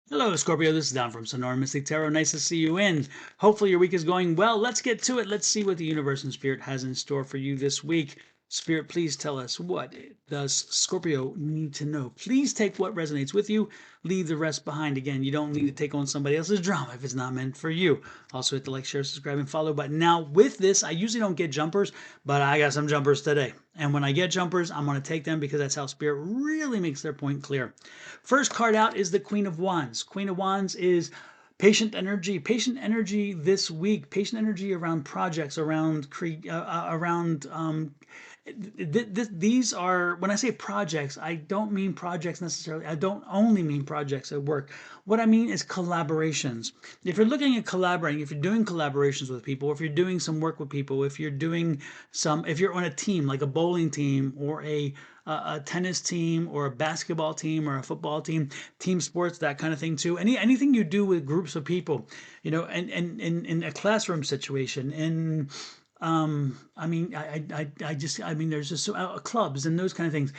Hello, Scorpio. This is Don from Sonora Mystic Tarot. Nice to see you in. Hopefully, your week is going well. Let's get to it. Let's see what the universe and spirit has in store for you this week. Spirit, please tell us, what does Scorpio need to know? Please take what resonates with you, leave the rest behind. Again, you don't need to take on somebody else's drama if it's not meant for you. Also, hit the like, share, subscribe, and follow button. Now, with this, I usually don't get jumpers, but I got some jumpers today. And when I get jumpers, I'm going to take them because that's how Spirit really makes their point clear. First card out is the Queen of Wands. Queen of Wands is patient energy. Patient energy this week. Patient energy around projects, around these are, when I say projects, I don't mean projects necessarily. I don't only mean projects at work. What I mean is collaborations. If you're looking at collaborating, if you're doing collaborations with people, if you're doing some work with people, if you're on a team like a bowling team or a tennis team or a basketball team or a football team, team sports, that kind of thing too. Anything you do with groups of people, and in a classroom situation, there's just clubs and those kind of things.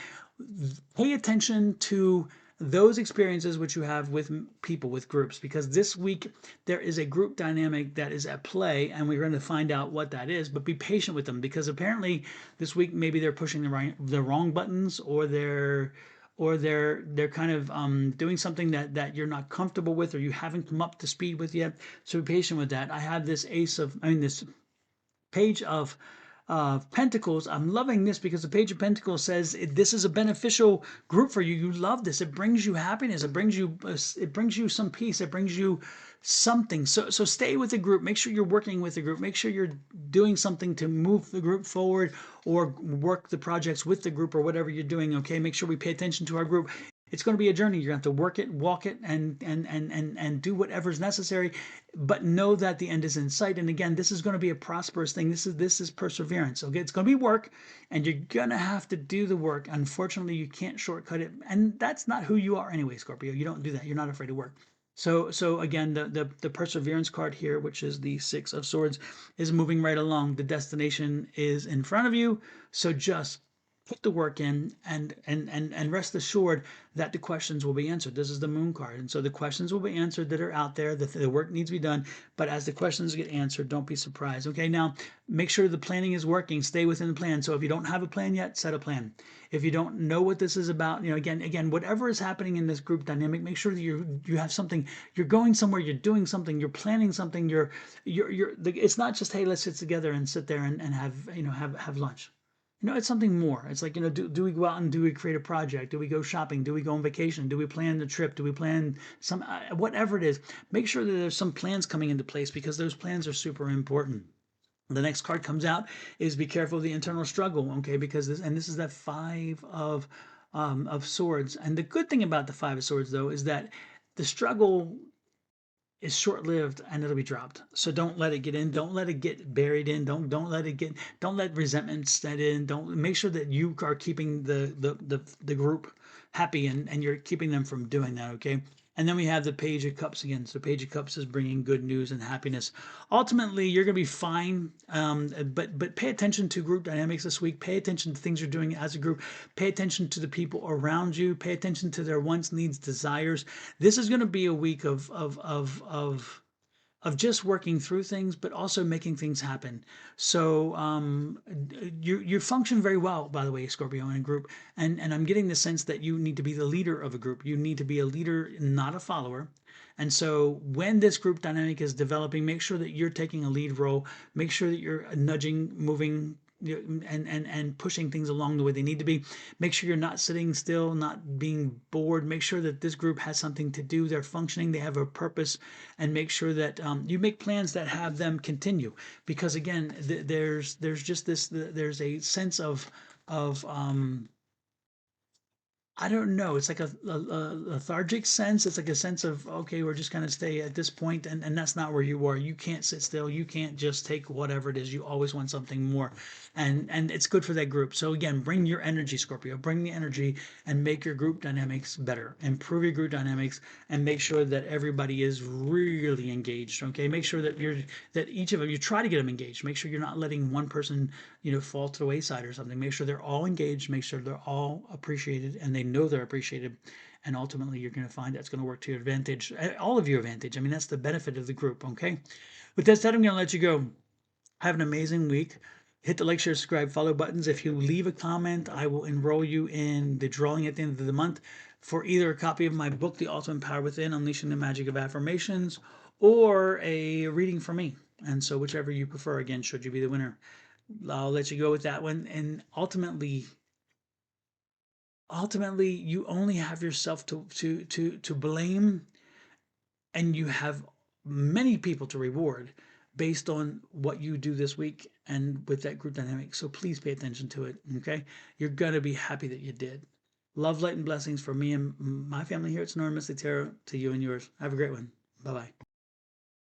Pay attention to those experiences which you have with people, with groups, because this week there is a group dynamic that is at play, and we're going to find out what that is. But be patient with them, because apparently this week maybe they're pushing the wrong buttons, or they're kind of doing something that you're not comfortable with, or you haven't come up to speed with yet. So be patient with that. I have this this Page of Pentacles. I'm loving this because the Page of Pentacles says this is a beneficial group for you. You love this. It brings you happiness. It brings you some peace. It brings you something. So stay with the group. Make sure you're working with the group. Make sure you're doing something to move the group forward, or work the projects with the group, or whatever you're doing. Okay, make sure we pay attention to our group. It's going to be a journey. You're going to have to work it, walk it, and do whatever's necessary. But know that the end is in sight. And again, this is going to be a prosperous thing. This is perseverance. Okay, it's going to be work, and you're going to have to do the work. Unfortunately, you can't shortcut it, and that's not who you are anyway, Scorpio. You don't do that. You're not afraid of work. So again, the perseverance card here, which is the Six of Swords, is moving right along. The destination is in front of you. So just put the work in, and rest assured that the questions will be answered. This is the Moon card, and so the questions will be answered that are out there. The work needs to be done, but as the questions get answered, don't be surprised. Okay, now make sure the planning is working. Stay within the plan. So if you don't have a plan yet, set a plan. If you don't know what this is about, again, whatever is happening in this group dynamic, make sure that you have something. You're going somewhere. You're doing something. You're planning something. It's not just, hey, let's sit together and sit there and have lunch. It's something more. It's like, do we go out and do we create a project? Do we go shopping? Do we go on vacation? Do we plan the trip? Do we plan some, whatever it is? Make sure that there's some plans coming into place, because those plans are super important. The next card comes out is be careful of the internal struggle, okay? Because this is that Five of Swords. And the good thing about the Five of Swords, though, is that the struggle is short-lived, and it'll be dropped. So don't let it get in. Don't let it get buried in. Don't let resentment set in. Don't Make sure that you are keeping the group happy, and you're keeping them from doing that, okay? And then we have the Page of Cups again. So Page of Cups is bringing good news and happiness. Ultimately, you're going to be fine, but pay attention to group dynamics this week. Pay attention to things you're doing as a group. Pay attention to the people around you. Pay attention to their wants, needs, desires. This is going to be a week of just working through things, but also making things happen. So you function very well, by the way, Scorpio, in a group, and I'm getting the sense that you need to be the leader of a group. You need to be a leader, not a follower. And so when this group dynamic is developing, make sure that you're taking a lead role. Make sure that you're nudging, moving, and pushing things along the way they need to be. Make sure you're not sitting still, not being bored. Make sure that this group has something to do. They're functioning. They have a purpose, and make sure that you make plans that have them continue. Because again, there's just this. There's a sense of I don't know. It's like a lethargic sense. It's like a sense of, okay, we're just going to stay at this point, and that's not where you are. You can't sit still. You can't just take whatever it is. You always want something more, and it's good for that group. So again, bring your energy, Scorpio. Bring the energy and make your group dynamics better. Improve your group dynamics, and make sure that everybody is really engaged. Okay, make sure that each of them, you try to get them engaged. Make sure you're not letting one person fall to the wayside or something. Make sure they're all engaged. Make sure they're all appreciated, and they know they're appreciated, and ultimately you're going to find that's going to work to your advantage, all of your advantage. I mean, that's the benefit of the group. Okay. With that said, I'm going to let you go. Have an amazing week. Hit the like, share, subscribe, follow buttons. If you leave a comment, I will enroll you in the drawing at the end of the month for either a copy of my book, The Ultimate Power Within, Unleashing the Magic of Affirmations, or a reading from me. And so whichever you prefer, again, should you be the winner, I'll let you go with that one. And ultimately, you only have yourself to blame, and you have many people to reward based on what you do this week and with that group dynamic. So please pay attention to it. Okay. You're going to be happy that you did. Love, light, and blessings for me and my family here at Sonora Mystic Tarot, to you and yours. Have a great one. Bye bye.